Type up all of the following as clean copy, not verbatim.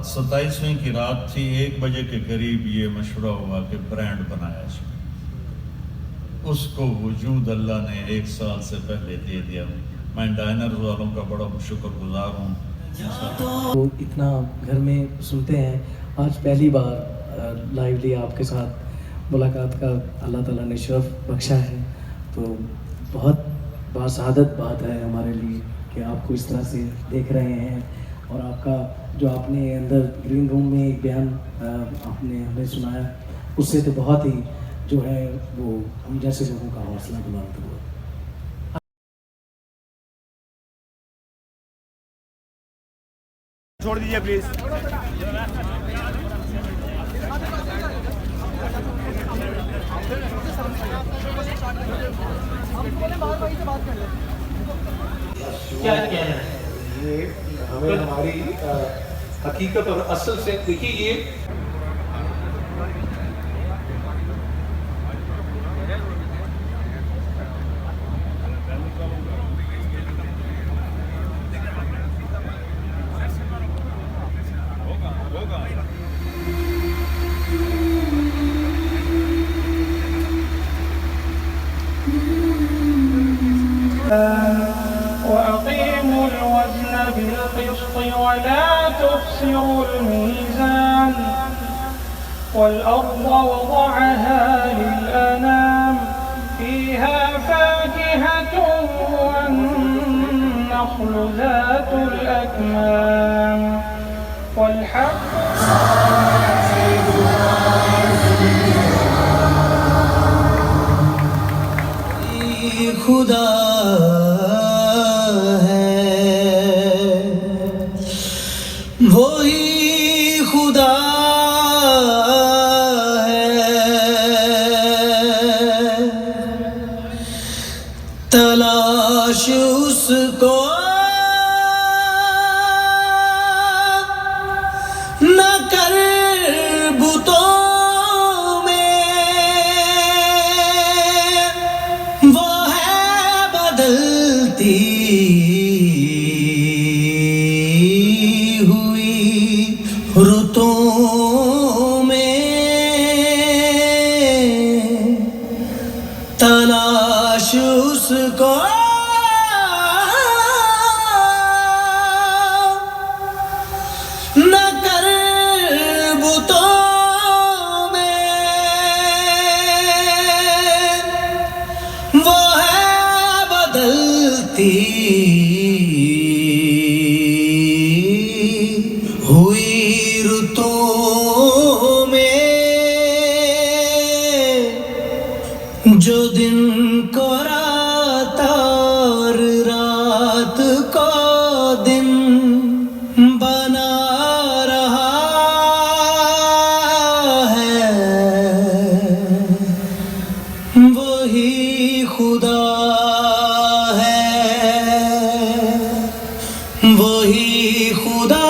27ویں کی رات تھی، 1 بجے کے قریب یہ مشورہ ہوا کہ برانڈ بنایا جائے۔ اس کو وجود اللہ نے 1 سال سے پہلے دے دیا۔ میں ڈائنرز والوں کا بڑا شکر گزار ہوں۔ تو اتنا گھر میں سنتے ہیں، آج پہلی بار لائیولی آپ کے ساتھ ملاقات کا اللہ تعالیٰ نے شرف بخشا ہے، تو بہت باسعادت بات ہے ہمارے لیے کہ آپ کو اس طرح سے دیکھ رہے ہیں، اور آپ کا جو آپ نے اندر گرین روم میں ایک بیان آپ نے ہمیں سنایا، اس سے تو بہت ہی جو ہے وہ ہم جیسے لوگوں کا حوصلہ بلند ہوا۔ چھوڑ دیجیے پلیز۔ یہ ہمیں ہماری حقیقت اور اصل سے دیکھیے، یہ وأقيموا الوزن بالقسط ولا تخسروا الميزان والأرض وضعها للأنام فيها فاكهة والنخل ذات الأكمام والحب خدا وہی خدا ہے، تلاش اس کو نہ کر بتوں میں، وہ ہے بدلتی رتوں میں، تلاش اس کو نہ کر بتوں میں، وہ ہے بدلتی ہوئی رتوں میں، جو دن کو رات اور رات کو دن بنا رہا ہے، وہی خدا ہے، وہی خدا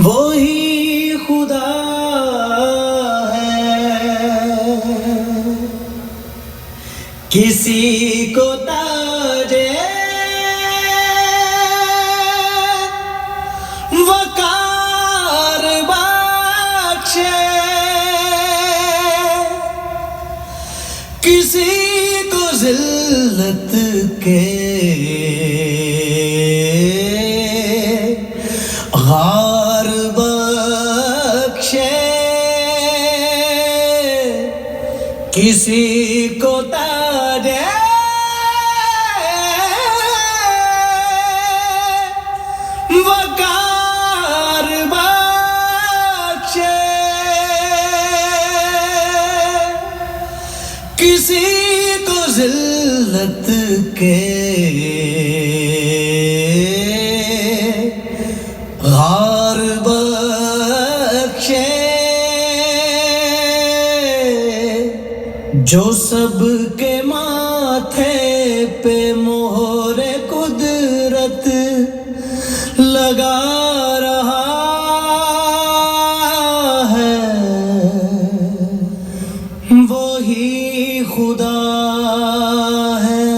وہی خدا ہے۔ کسی کو تاجے وقار بخشے، کسی کو ذلت کے غار بخشے، کسی کو تاج وقار بخشے، کسی کو ذلت کے غار بخشے، جو سب کے ماتھے پہ مہر قدرت لگا رہا ہے، وہی خدا ہے،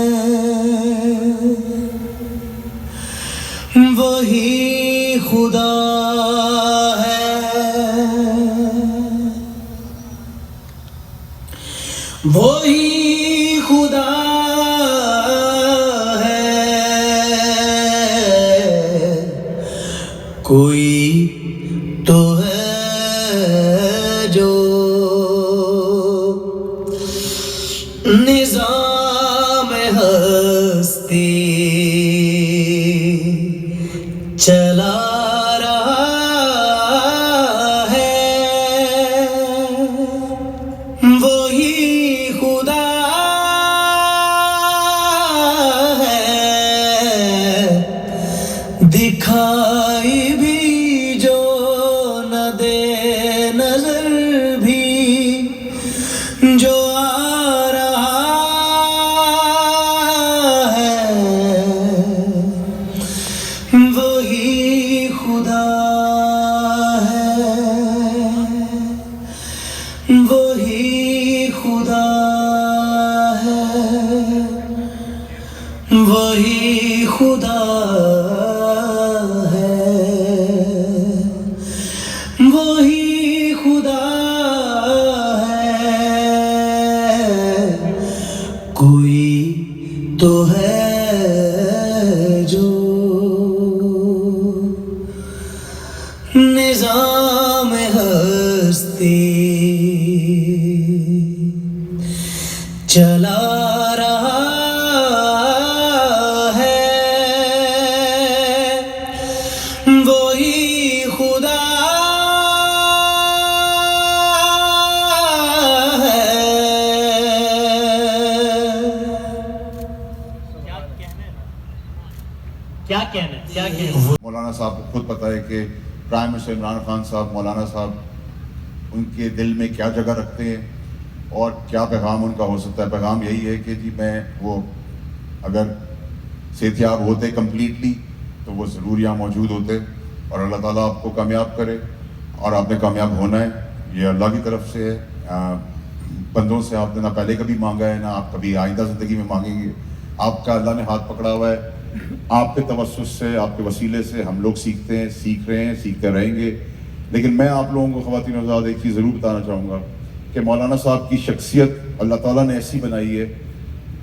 وہی خدا ہے، وہی خدا ہے، کوئی تو ہے جو نظام ہستی چلا رہا ہے، وہی خدا ہے، دکھائی بھی جو نہ دے نظر بھی جو آ رہا ہے، وہی خدا ہے، وہی خدا ہے، وہی خدا ہے، وہی خدا ہے، کوئی تو ہے جو نظام ہستی چلا رہا ہے، وہی خدا ہے۔ کیا کہنا مولانا صاحب کو خود پتہ ہے کہ پرائم منسٹر عمران خان صاحب، مولانا صاحب ان کے دل میں کیا جگہ رکھتے ہیں اور کیا پیغام ان کا ہو سکتا ہے۔ پیغام یہی ہے کہ جی میں وہ اگر صحتیاب ہوتے کمپلیٹلی تو وہ ضرور یہاں موجود ہوتے، اور اللہ تعالیٰ آپ کو کامیاب کرے، اور آپ نے کامیاب ہونا ہے، یہ اللہ کی طرف سے ہے۔ بندوں سے آپ نے نہ پہلے کبھی مانگا ہے، نہ آپ کبھی آئندہ زندگی میں مانگیں گے۔ آپ کا اللہ نے ہاتھ پکڑا ہوا ہے، آپ کے توسط سے، آپ کے وسیلے سے ہم لوگ سیکھتے ہیں، سیکھ رہے ہیں، سیکھتے رہیں گے۔ لیکن میں آپ لوگوں کو خواتین و حضرات ایک چیز ضرور بتانا چاہوں گا کہ مولانا صاحب کی شخصیت اللہ تعالیٰ نے ایسی بنائی ہے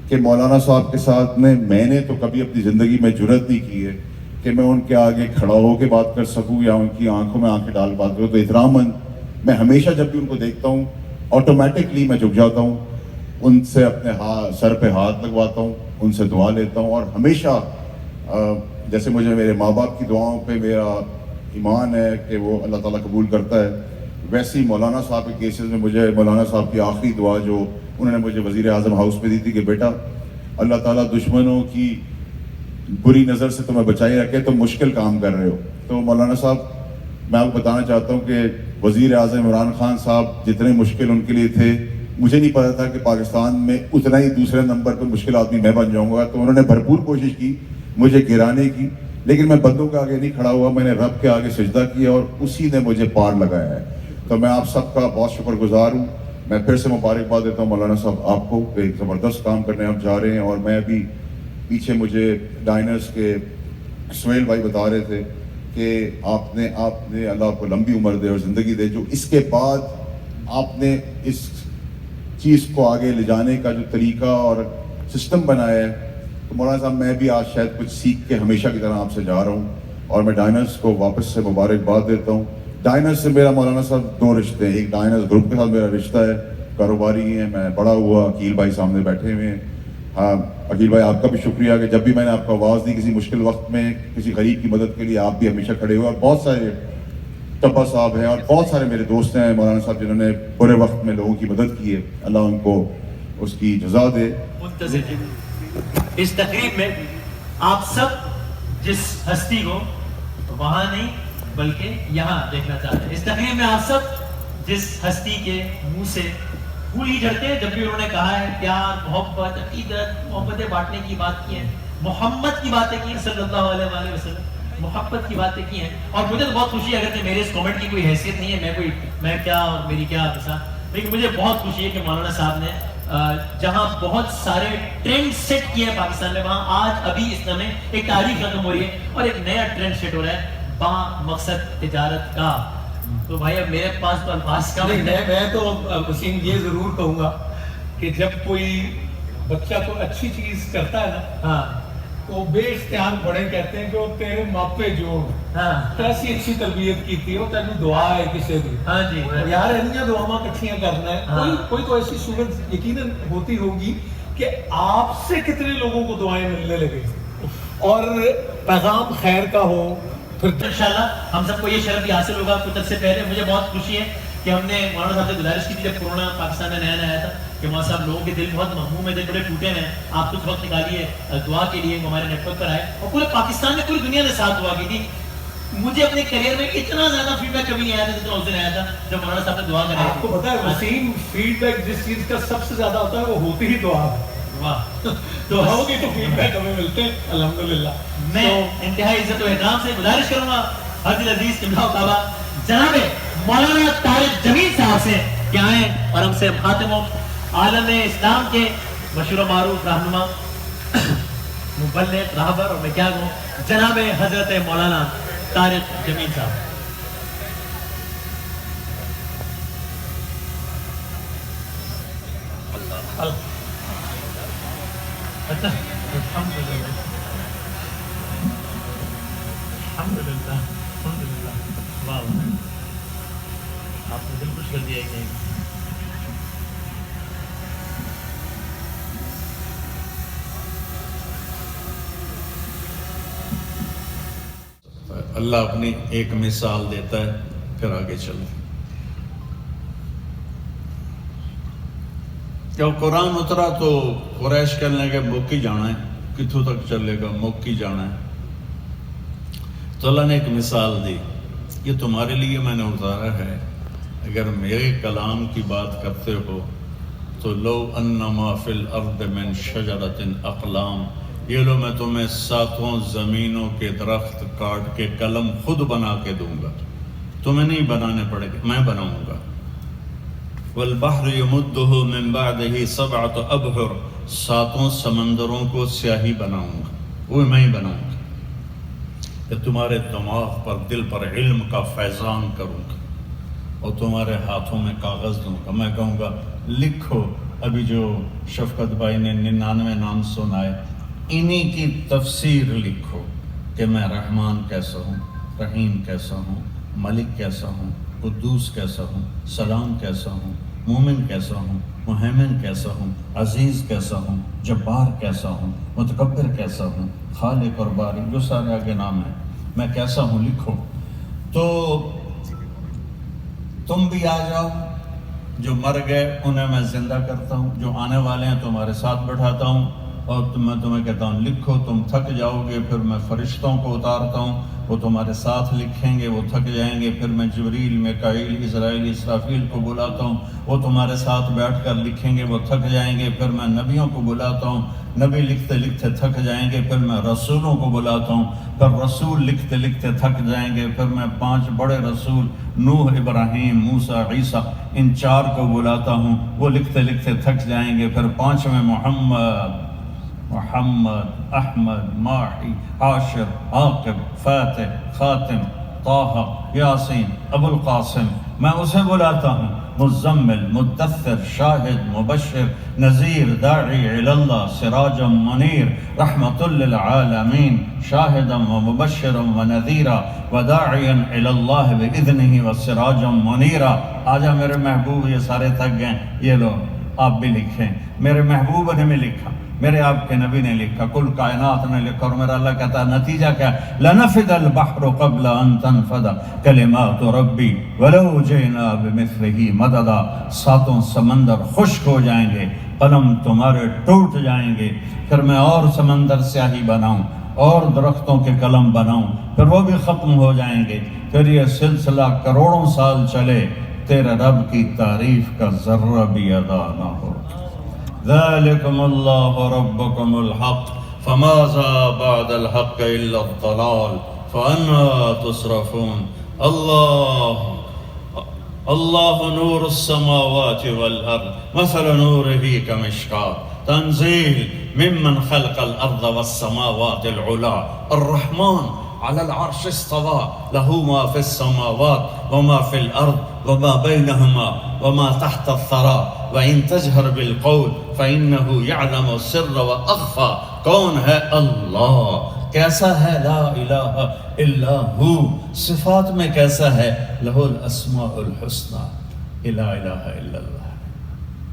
کہ مولانا صاحب کے ساتھ میں نے تو کبھی اپنی زندگی میں جرأت نہیں کی ہے کہ میں ان کے آگے کھڑا ہو کے بات کر سکوں یا ان کی آنکھوں میں آنکھیں ڈال بات کروں۔ تو احتراماً میں ہمیشہ جب بھی ان کو دیکھتا ہوں آٹومیٹکلی میں جھک جاتا ہوں، ان سے اپنے سر پہ ہاتھ لگواتا ہوں، ان سے دعا لیتا ہوں، اور ہمیشہ جیسے مجھے میرے ماں باپ کی دعاؤں پہ میرا ایمان ہے کہ وہ اللہ تعالیٰ قبول کرتا ہے، ویسے ہی مولانا صاحب کے کیسز میں مجھے مولانا صاحب کی آخری دعا جو انہوں نے مجھے وزیر اعظم ہاؤس میں دی تھی کہ بیٹا اللہ تعالیٰ دشمنوں کی بری نظر سے تمہیں بچائی رکھے، تم مشکل کام کر رہے ہو۔ تو مولانا صاحب میں آپ کو بتانا چاہتا ہوں کہ وزیر اعظم عمران خان صاحب جتنے مشکل ان کے لیے تھے، مجھے نہیں پتا تھا کہ پاکستان میں اتنا ہی دوسرے نمبر پہ مشکل آدمی میں بن جاؤں گا۔ تو انہوں نے بھرپور کوشش کی مجھے گرانے کی، لیکن میں بندوں کے آگے نہیں کھڑا ہوا، میں نے رب کے آگے سجدہ کیا اور اسی نے مجھے پار لگایا ہے۔ تو میں آپ سب کا بہت شکر گزار ہوں۔ میں پھر سے مبارکباد دیتا ہوں مولانا صاحب آپ کو، ایک زبردست کام کرنے آپ جا رہے ہیں۔ اور میں ابھی پیچھے مجھے ڈائنرز کے سہیل بھائی بتا رہے تھے کہ آپ نے اللہ آپ کو لمبی عمر دے اور زندگی دے، جو اس کے بعد آپ نے اس چیز کو آگے لے جانے کا جو طریقہ اور سسٹم بنایا ہے۔ تو مولانا صاحب میں بھی آج شاید کچھ سیکھ کے ہمیشہ کی طرح آپ سے جا رہا ہوں، اور میں ڈائنرز کو واپس سے مبارکباد دیتا ہوں۔ ڈائنرز سے میرا مولانا صاحب دو رشتے ہیں، ایک ڈائنرز گروپ کے ساتھ میرا رشتہ ہے، کاروباری ہیں، میں بڑا ہوا، عقیل بھائی سامنے بیٹھے ہوئے ہیں۔ ہاں عقیل بھائی آپ کا بھی شکریہ کہ جب بھی میں نے آپ کو آواز دی کسی مشکل وقت میں کسی غریب کی مدد کے لیے آپ بھی ہمیشہ کھڑے ہوئے۔ اور بہت سارے ٹپا صاحب ہیں اور بہت سارے میرے دوست ہیں مولانا صاحب جنہوں نے برے وقت میں لوگوں کی مدد کی ہے، اللہ ان کو اس کی جزا دے۔ اس تقریب میں آپ سب جس ہستی کو وہاں نہیں بلکہ یہاں دیکھنا چاہتے ہیں، اس تقریب میں آپ سب جس ہستی کے منہ سے پھول ہی جھڑتے ہیں جب بھی انہوں نے کہا ہے پیار، محبت، عقیدت، محبتیں بانٹنے کی بات کی ہے، محمد کی باتیں کی ہیں صلی اللہ علیہ وآلہ وسلم، محبت کی باتیں کی ہیں۔ اور مجھے تو بہت خوشی ہے، اگر میرے اس کامنٹ کی کوئی حیثیت نہیں ہے، میں کیا اور میری کیا مثال، لیکن مجھے بہت خوشی ہے کہ مولانا صاحب نے جہاں بہت سارے ٹرینڈ سیٹ کیے ہیں پاکستان میں، وہاں آج ابھی اس میں ایک تاریخ ختم ہو رہی ہے اور ایک نیا ٹرینڈ سیٹ ہو رہا ہے با مقصد تجارت کا. تو بھائی اب میرے پاس تو الفاظ کم نہیں، ہے. میں تو وسیم یہ ضرور کہوں گا کہ جب کوئی بچہ کوئی اچھی چیز کرتا ہے نا ہاں تو بے اختیار بڑے کہتے ہیں کہ وہ تیرے ماپے جوڑ ہاں کیسی اچھی تربیت کی تھی وہ تینوں دعا ہے کسی بھی. ہاں جی یار انہیں دعاواں کٹھیاں کرنا ہے. کوئی تو ایسی صورت یقیناً ہوتی ہوگی کہ آپ سے کتنے لوگوں کو دعائیں ملنے لگے اور پیغام خیر کا ہو. پھر انشاءاللہ ہم سب کو یہ شرف بھی حاصل ہوگا. کچھ عرصے پہلے مجھے بہت خوشی ہے کہ ہم نے مولانا صاحب سے گزارش کی تھی جب کورونا پاکستان میں نیا آیا تھا کہ مولانا صاحب لوگوں کے دل بہت مغموم ہیں، دل بڑے ٹوٹے ہیں، آپ کچھ وقت نکالیے دعا کے لیے. ہمارے نیٹ ورک پر آئے اور پورے پاکستان میں پوری دنیا نے ساتھ دعا کی تھی. مجھے اپنے کریئر میں اتنا زیادہ فیڈ بیک کبھی نہیں آیا تھا جتنا اس دن آیا تھا جب مولانا صاحب نے دعا کرائی. آپ کو پتا ہے وسیم فیڈ بیک جس چیز کا سب سے زیادہ ہوتا ہے وہ ہوتی ہی دعا ہے. واہ دعاؤں کی تو فیڈ بیک ہمیں ملتے ہیں الحمدللہ. میں انتہائی عزت و احترام سے گزارش کروں گا حضرت عزیز قبلہ کعبہ جناب مولانا طارق جمیل صاحب سے کہ آئیں اور ہم سے خاتم عالم اسلام کے مشہور و معروف رہنما مبلغ راہبر اور میں کیا کہوں جناب حضرت مولانا طارق جمیل صاحب. اچھا الحمدللہ الحمدللہ الحمدللہ. واہ آپ نے دل خوش کر دیا کہ اللہ اپنی ایک مثال دیتا ہے پھر آگے چلے. جب قرآن اترا تو قریش کہنے لگے مکی جانا ہے، کتوں تک چلے گا، مکی جانا ہے. تو اللہ نے ایک مثال دی، یہ تمہارے لیے میں نے اتارا ہے. اگر میرے کلام کی بات کرتے ہو تو لو انما فی الارض من شجرۃ اقلام، یہ لو میں تمہیں 7 زمینوں کے درخت کاٹ کے قلم خود بنا کے دوں گا، تمہیں نہیں بنانے پڑے گا، میں بناؤں گا. والبحر یمدہ من بعدہ 7 ابحر، 7 سمندروں کو سیاہی بناؤں گا، وہ میں ہی بناؤں گا. کہ تمہارے دماغ پر دل پر علم کا فیضان کروں گا اور تمہارے ہاتھوں میں کاغذ دوں گا. میں کہوں گا لکھو. ابھی جو شفقت بھائی نے 99 نام سنائے انہی کی تفسیر لکھو کہ میں رحمان کیسا ہوں، رحیم کیسا ہوں، ملک کیسا ہوں، قدوس کیسا ہوں، سلام کیسا ہوں، مومن کیسا ہوں، مہیمن کیسا ہوں، عزیز کیسا ہوں، جبار کیسا ہوں، متکبر کیسا ہوں، خالق اور باری، جو سارے آگے نام ہیں، میں کیسا ہوں لکھو. تو تم بھی آ جاؤ، جو مر گئے انہیں میں زندہ کرتا ہوں، جو آنے والے ہیں تمہارے ساتھ بٹھاتا ہوں اور میں تمہیں کہتا ہوں لکھو. تم تھک جاؤ گے پھر میں فرشتوں کو اتارتا ہوں، وہ تمہارے ساتھ لکھیں گے، وہ تھک جائیں گے. پھر میں جبریل، میکائیل، اسرائیل، اسرافیل کو بلاتا ہوں، وہ تمہارے ساتھ بیٹھ کر لکھیں گے، وہ تھک جائیں گے. پھر میں نبیوں کو بلاتا ہوں، نبی لکھتے لکھتے تھک جائیں گے. پھر میں رسولوں کو بلاتا ہوں، پھر رسول لکھتے لکھتے تھک جائیں گے. پھر میں 5 بڑے رسول نوح، ابراہیم، موسیٰ، عیسیٰ، ان 4 کو بلاتا ہوں، وہ لکھتے لکھتے تھک جائیں گے. پھر 5ویں محمد، احمد، ماحی، عاشر، عاقب، فاتح، خاتم، طه، یاسین، ابو القاسم، میں اسے بلاتا ہوں. مزمل، مدثر، شاہد، مبشر، نذیر، داعی اللہ، سراجا منیر، رحمت للعالمین، شاہدا ومبشرا ونذیرا وداعیا الی اللہ باذنہ وسراجا منیرا. آجا میرے محبوب، یہ سارے تھک گئے، یہ لو آپ بھی لکھیں. میرے محبوب نے بھی لکھا، میرے آپ کے نبی نے لکھا، کل کائنات نے لکھا. اور میرا اللہ کہتا ہے نتیجہ کیا ہے؟ لنفد البحر قبل ان تنفد کلمات ربی ولو جئنا بمثلہ مددا. 7 سمندر خشک ہو جائیں گے، قلم تمہارے ٹوٹ جائیں گے. پھر میں اور سمندر سیاہی بناؤں اور درختوں کے قلم بناؤں، پھر وہ بھی ختم ہو جائیں گے. پھر یہ سلسلہ کروڑوں سال چلے، تیرے رب کی تعریف کا ذرہ بھی ادا نہ ہو. ذالکم اللہ ربکم الحق فماذا بعد الحق الا الضلال فانا تصرفون. اللہ اللہ نور السماوات والارض مثل نورہ کمشکاۃ تنزیل ممن خلق الارض والسماوات العلا الرحمن على العرش استوى له ما في السماوات وما في الارض وما بينهما وما تحت الثرى وان تجهر بالقول فانه يعلم السر واخفى. کون ہے اللہ؟ کیسا ہے؟ لا الہ الا ہو. صفات میں کیسا ہے؟ لہ الاسماء الحسنى. لا الہ الا اللہ.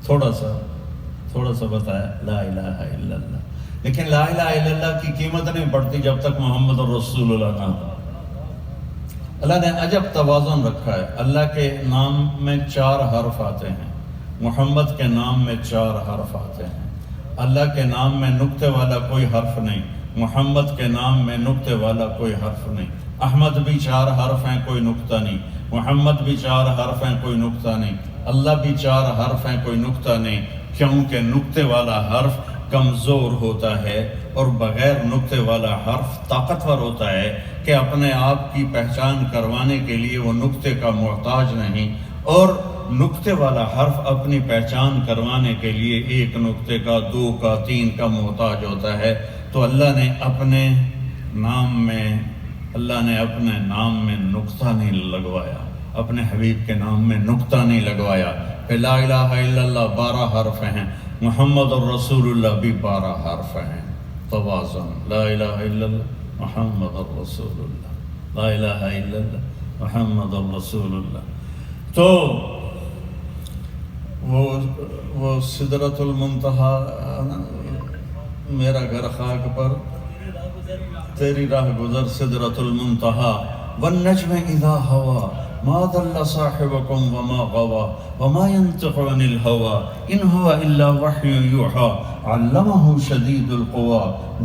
تھوڑا سا بتایا لا الہ الا اللہ. لیکن لا الہ الا اللہ کی قیمت نہیں بڑھتی جب تک محمد رسول اللہ نہ ہو. اللہ نے عجب توازن رکھا ہے. اللہ کے نام میں 4 حرف آتے ہیں، محمد کے نام میں 4 حرف آتے ہیں. اللہ کے نام میں نقطے والا کوئی حرف نہیں، محمد کے نام میں نقطے والا کوئی حرف نہیں. احمد بھی 4 حرف ہیں، کوئی نقطہ نہیں. محمد بھی 4 حرف ہیں، کوئی نقطہ نہیں. اللہ بھی 4 حرف ہیں، کوئی نقطہ نہیں. کیونکہ نقطے والا حرف کمزور ہوتا ہے اور بغیر نقطے والا حرف طاقتور ہوتا ہے کہ اپنے آپ کی پہچان کروانے کے لیے وہ نقطے کا محتاج نہیں، اور نقطے والا حرف اپنی پہچان کروانے کے لیے 1 نقطے کا، 2 کا، 3 کا محتاج ہوتا ہے. تو اللہ نے اپنے نام میں نقطہ نہیں لگوایا، اپنے حبیب کے نام میں نقطہ نہیں لگوایا. کہ لا الہ الا اللہ 12 حرف ہیں، محمد الرسول اللہ بھی 12 حرف ہیں. توازن. لا الہ الا اللہ محمد الرسول اللہ، لا الہ الا اللہ محمد الرسول اللہ. تو وہ سدرۃ المنتہا، میرا گھر خاک پر تیری راہ گزر سدرۃ المنتہا. والنجم اذا ہوا ما ضل صاحبكم وما غوى وما ينطق عن الهوى إن هو إلا وحي يوحى علمه شديد القوى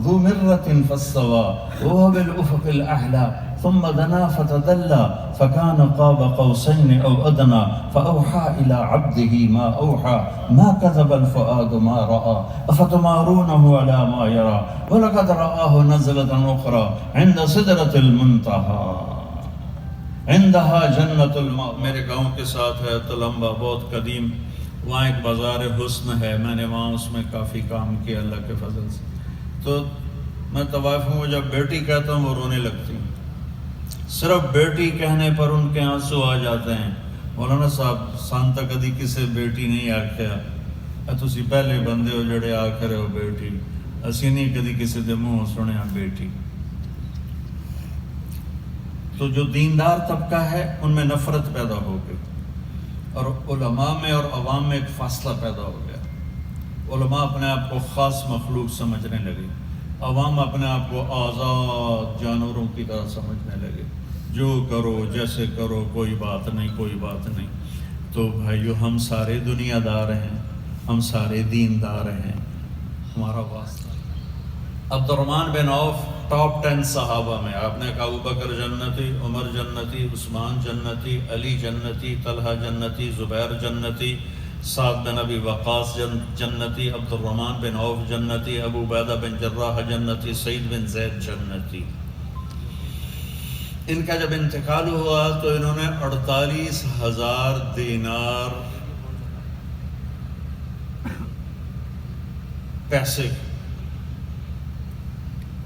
ذو مرة فاستوى وهو بالأفق الأعلى ثم دنا فتدلى فكان قاب قوسين أو أدنى فأوحى إلى عبده ما أوحى ما كذب الفؤاد ما رأى أفتمارونه على ما يرى ولقد رآه نزلة أخرى عند سدرة المنتهى عندہا جنت الماء. میرے گاؤں کے ساتھ ہے تلمبا، بہت قدیم. وہاں ایک بازار حسن ہے، میں نے وہاں اس میں کافی کام کیا اللہ کے فضل سے. تو میں طوائف میں جب بیٹی کہتا ہوں وہ رونے لگتی ہوں. صرف بیٹی کہنے پر ان کے آنسو آ جاتے ہیں. مولانا صاحب سان تک کدی کسی بیٹی نہیں آخیا، تسی پہلے بندے ہو جڑے آکھ رہے ہو بیٹی. اسی نہیں کدی کسی دے منہ سنیا بیٹی. تو جو دیندار طبقہ ہے ان میں نفرت پیدا ہو گئی، اور علماء میں اور عوام میں ایک فاصلہ پیدا ہو گیا. علماء اپنے آپ کو خاص مخلوق سمجھنے لگے، عوام اپنے آپ کو آزاد جانوروں کی طرح سمجھنے لگے. جو کرو جیسے کرو، کوئی بات نہیں، کوئی بات نہیں. تو بھائیو، ہم سارے دنیا دار ہیں، ہم سارے دیندار ہیں. ہمارا واسطہ عبد الرحمن بن عوف ٹاپ 10 صحابہ میں. آپ نے کہا ابوبکر جنتی، عمر جنتی، عثمان جنتی، علی جنتی، طلحہ جنتی، زبیر جنتی، سعد بن ابی وقاص جنتی، عبد الرحمن بن عوف جنتی، ابو عبیدہ بن جراح جنتی، سعید بن زید جنتی. ان کا جب انتقال ہوا تو انہوں نے 48,000 دینار پیسے،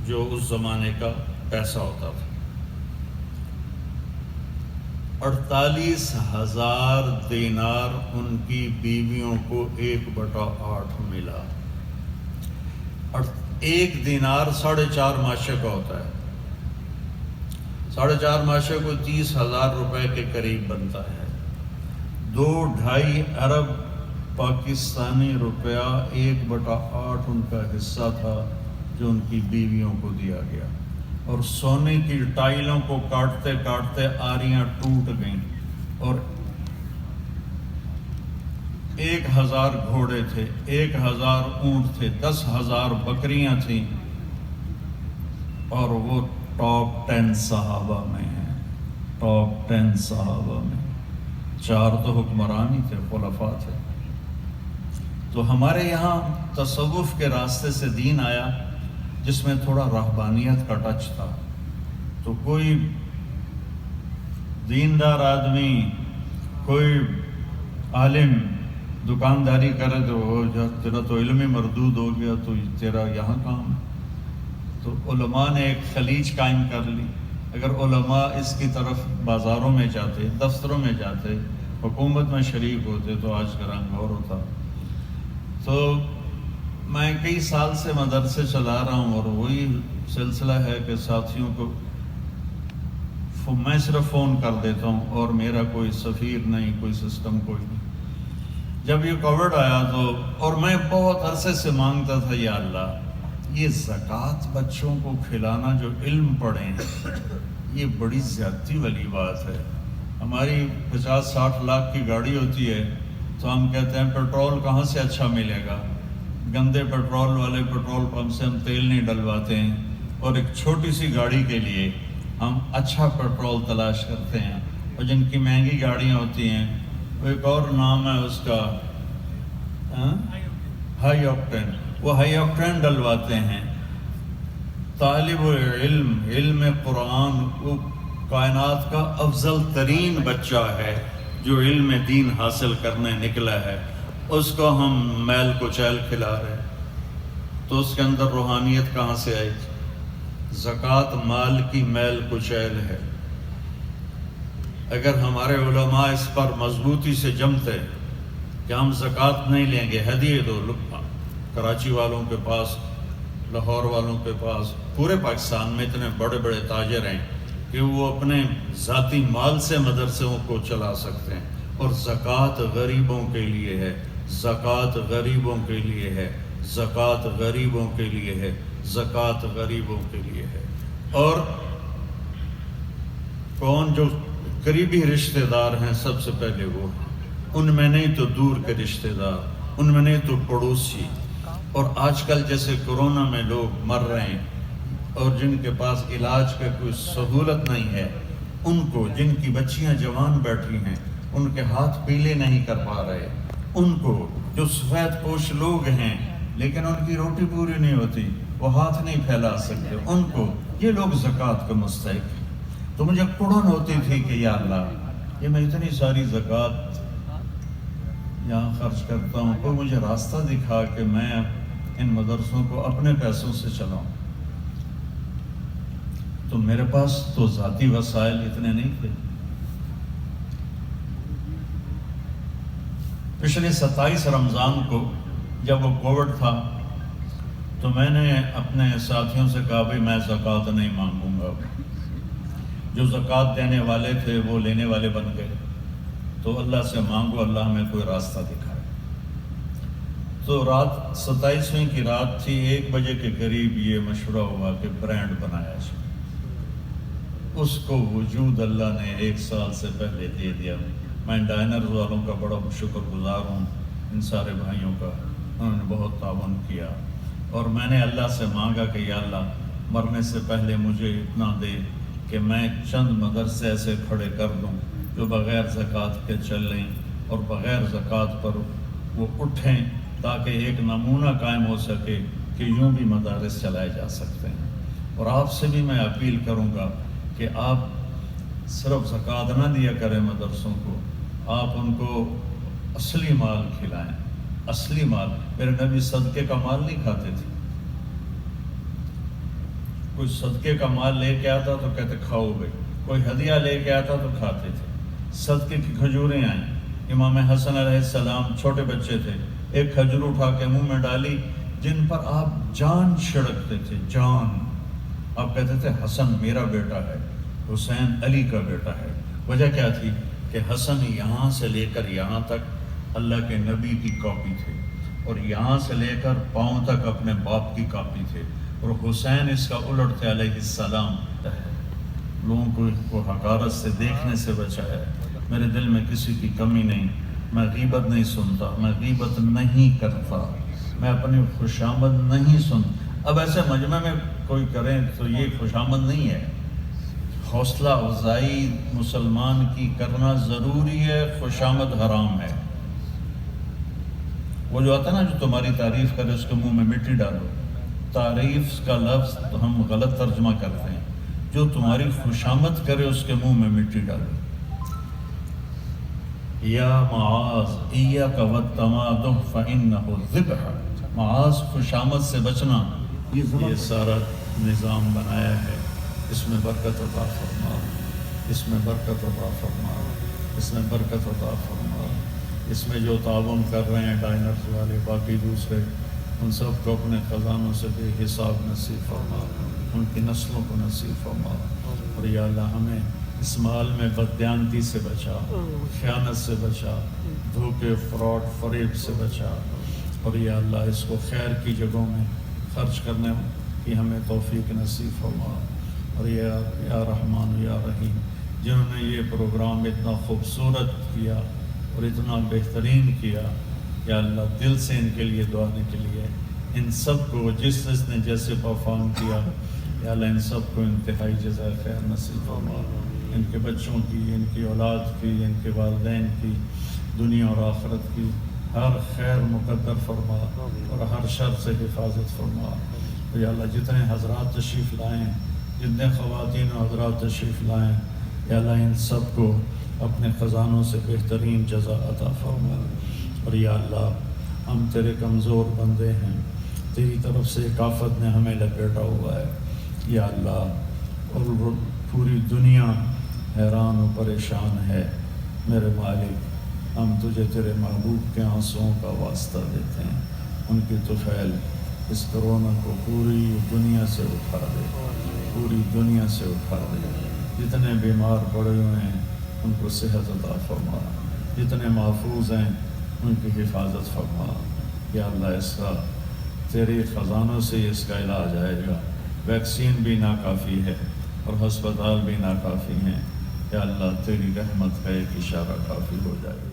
جو اس زمانے کا پیسہ ہوتا تھا، 48,000 دینار ان کی بیویوں کو 1/8 ملا. اور 1 دینار 4.5 ماشے کا ہوتا ہے. 4.5 ماشے کو 30,000 روپے کے قریب بنتا ہے. 2-2.5 ارب پاکستانی روپیہ 1/8 ان کا حصہ تھا جو ان کی بیویوں کو دیا گیا. اور سونے کی ٹائلوں کو کاٹتے کاٹتے آریاں ٹوٹ گئیں، اور 1,000 گھوڑے تھے، 1,000 اونٹ تھے، 10,000 بکریاں تھیں، اور وہ ٹاپ 10 صحابہ میں ہیں. ٹاپ 10 صحابہ میں 4 تو حکمران ہی تھے، خلفاء تھے. تو ہمارے یہاں تصوف کے راستے سے دین آیا جس میں تھوڑا رہبانیت کا ٹچ تھا. تو کوئی دیندار آدمی کوئی عالم دکانداری کرے تو ہو جا، تیرا تو علم ہی مردود ہو گیا، تو تیرا یہاں کام ہے۔ تو علماء نے ایک خلیج قائم کر لی۔ اگر علماء اس کی طرف بازاروں میں جاتے، دفتروں میں جاتے، حکومت میں شریک ہوتے تو آج کا رنگ اور ہوتا۔ تو میں کئی سال سے مدرسے چلا رہا ہوں، اور وہی سلسلہ ہے کہ ساتھیوں کو میں صرف فون کر دیتا ہوں، اور میرا کوئی سفیر نہیں، کوئی سسٹم کوئی نہیں۔ جب یہ کووڈ آیا تو، اور میں بہت عرصے سے مانگتا تھا، یا اللہ یہ زکوٰۃ بچوں کو کھلانا جو علم پڑھے ہیں، یہ بڑی زیادتی والی بات ہے۔ ہماری 50-60 لاکھ کی گاڑی ہوتی ہے تو ہم کہتے ہیں پیٹرول کہاں سے اچھا ملے گا، گندے پیٹرول والے پیٹرول پمپ سے ہم تیل نہیں ڈلواتے ہیں، اور ایک چھوٹی سی گاڑی کے لیے ہم اچھا پیٹرول تلاش کرتے ہیں، اور جن کی مہنگی گاڑیاں ہوتی ہیں وہ ایک اور نام ہے اس کا، ہائی آکٹین، وہ ہائی آکٹین ڈلواتے ہیں۔ طالب علم، علم قرآن، وہ کائنات کا افضل ترین بچہ ہے جو علم دین حاصل کرنے نکلا ہے، اس کو ہم میل کچیل کھلا رہے ہیں، تو اس کے اندر روحانیت کہاں سے آئی؟ زکوٰۃ مال کی میل کچیل ہے۔ اگر ہمارے علماء اس پر مضبوطی سے جمتے کہ ہم زکوٰۃ نہیں لیں گے، ہدیے دو، کراچی والوں کے پاس، لاہور والوں کے پاس، پورے پاکستان میں اتنے بڑے بڑے تاجر ہیں کہ وہ اپنے ذاتی مال سے مدرسوں کو چلا سکتے ہیں، اور زکوٰۃ غریبوں کے لیے ہے، زکوٰۃ غریبوں کے لیے ہے، زکوٰۃ غریبوں کے لیے ہے، زکوٰۃ غریبوں کے لیے ہے۔ اور کون جو قریبی رشتہ دار ہیں سب سے پہلے وہ ہیں، ان میں نہیں تو دور کے رشتہ دار، ان میں نہیں تو پڑوسی۔ اور آج کل جیسے کرونا میں لوگ مر رہے ہیں، اور جن کے پاس علاج کا کوئی سہولت نہیں ہے، ان کو، جن کی بچیاں جوان بیٹھی ہیں، ان کے ہاتھ پیلے نہیں کر پا رہے، ان کو، جو سفید پوش لوگ ہیں لیکن ان کی روٹی پوری نہیں ہوتی، وہ ہاتھ نہیں پھیلا سکتے، ان کو، یہ لوگ زکوٰۃ کا مستحق ہیں۔ تو مجھے کڑن ہوتی تھی کہ یا اللہ، یہ میں اتنی ساری زکوٰۃ یہاں خرچ کرتا ہوں، کوئی مجھے راستہ دکھا کہ میں ان مدرسوں کو اپنے پیسوں سے چلاؤں۔ تو میرے پاس تو ذاتی وسائل اتنے نہیں تھے۔ پچھلے 27 رمضان کو جب وہ کووڈ تھا تو میں نے اپنے ساتھیوں سے کہا بھائی میں زکوٰۃ نہیں مانگوں گا۔ جو زکوٰۃ دینے والے تھے وہ لینے والے بن گئے، تو اللہ سے مانگو اللہ ہمیں کوئی راستہ دکھائے۔ تو رات 27ویں کی رات تھی، 1 بجے کے قریب یہ مشورہ ہوا کہ برانڈ بنایا جائے۔ اس کو وجود اللہ نے 1 سال سے پہلے دے دیا۔ میں ڈائنرز والوں کا بڑا شکر گزار ہوں، ان سارے بھائیوں کا، انہوں نے بہت تعاون کیا، اور میں نے اللہ سے مانگا کہ یا اللہ مرنے سے پہلے مجھے اتنا دے کہ میں چند مدرسے ایسے کھڑے کر دوں جو بغیر زکوٰۃ کے چلیں اور بغیر زکوٰۃ پر وہ اٹھیں، تاکہ ایک نمونہ قائم ہو سکے کہ یوں بھی مدارس چلائے جا سکتے ہیں۔ اور آپ سے بھی میں اپیل کروں گا کہ آپ صرف زکوٰۃ نہ دیا کریں مدرسوں کو، آپ ان کو اصلی مال کھلائیں، اصلی مال۔ میرے نبی صدقے کا مال نہیں کھاتے تھے، کوئی صدقے کا مال لے کے آتا تو کہتے کھاؤ بھائی، کوئی ہدیہ لے کے آتا تو کھاتے تھے۔ صدقے کی کھجوریں آئیں، امام حسن علیہ السلام چھوٹے بچے تھے، ایک کھجور اٹھا کے منہ میں ڈالی جن پر آپ جان چھڑکتے تھے، جان۔ آپ کہتے تھے حسن میرا بیٹا ہے، حسین علی کا بیٹا ہے۔ وجہ کیا تھی کہ حسن یہاں سے لے کر یہاں تک اللہ کے نبی کی کاپی تھے، اور یہاں سے لے کر پاؤں تک اپنے باپ کی کاپی تھے، اور حسین اس کا الٹ تھے علیہ السلام۔ لوگوں کو حقارت سے دیکھنے سے بچایا ہے۔ میرے دل میں کسی کی کمی نہیں، میں غیبت نہیں سنتا، میں غیبت نہیں کرتا، میں اپنی خوشامد نہیں سنتا۔ اب ایسے مجمع میں کوئی کریں تو یہ خوشامد نہیں ہے، حوصلہ افزائی مسلمان کی کرنا ضروری ہے، خوشامد حرام ہے۔ وہ جو آتا ہے نا جو تمہاری تعریف کرے اس کے منہ میں مٹی ڈالو، تعریف کا لفظ تو ہم غلط ترجمہ کرتے ہیں، جو تمہاری خوشامد کرے اس کے منہ میں مٹی ڈالو۔ یا معاذ ایاک والتمادح فإنہ ذبح، معاذ خوشامد سے بچنا، یہ سارا نظام بنایا ہے، اس میں برکت عطا فرما، اس میں برکت عطا فرما، اس میں برکت عطا فرما، اس میں جو تعاون کر رہے ہیں ڈائنرز والے، باقی دوسرے، ان سب کو اپنے خزانوں سے بے حساب نصیب فرما، ان کی نسلوں کو نصیب فرما، اور یا اللہ ہمیں اس مال میں بددیانتی سے بچا، خیانت سے بچا، دھوکے، فراڈ، فریب سے بچا، اور یا اللہ اس کو خیر کی جگہوں میں خرچ کرنے کی ہمیں توفیق نصیب فرما، اور یا رحمان یا رحیم، جنہوں نے یہ پروگرام اتنا خوبصورت کیا اور اتنا بہترین کیا، یا اللہ دل سے ان کے لیے دعانے کے لیے ان سب کو جس نے جیسے پرفارم کیا، یا اللہ ان سب کو انتہائی جزائے خیر نصیب فرما، ان کے بچوں کی، ان کی اولاد کی، ان کے والدین کی، دنیا اور آخرت کی ہر خیر مقدر فرما اور ہر شر سے حفاظت فرما، یا اللہ جتنے حضرات تشریف لائیں، جتنے خواتین و حضرات تشریف لائیں، یا اللہ ان سب کو اپنے خزانوں سے بہترین جزا عطا فرما، اور یا اللہ ہم تیرے کمزور بندے ہیں، تیری طرف سے ایک آفت نے ہمیں لپیٹا ہوا ہے، یا اللہ اور پوری دنیا حیران و پریشان ہے، میرے مالک ہم تجھے تیرے محبوب کے آنسوؤں کا واسطہ دیتے ہیں، ان کی طفیل اس کرونا کو پوری دنیا سے اٹھا دے، پوری دنیا سے اٹھا دے، جتنے بیمار پڑے ہوئے ہیں ان کو صحت عطا فرما، جتنے محفوظ ہیں ان کی حفاظت فرما، یا اللہ اس کا تیرے خزانوں سے اس کا علاج آئے گا، ویکسین بھی ناکافی ہے اور ہسپتال بھی ناکافی ہیں، یا اللہ تیری رحمت کا ایک اشارہ کافی ہو جائے گا۔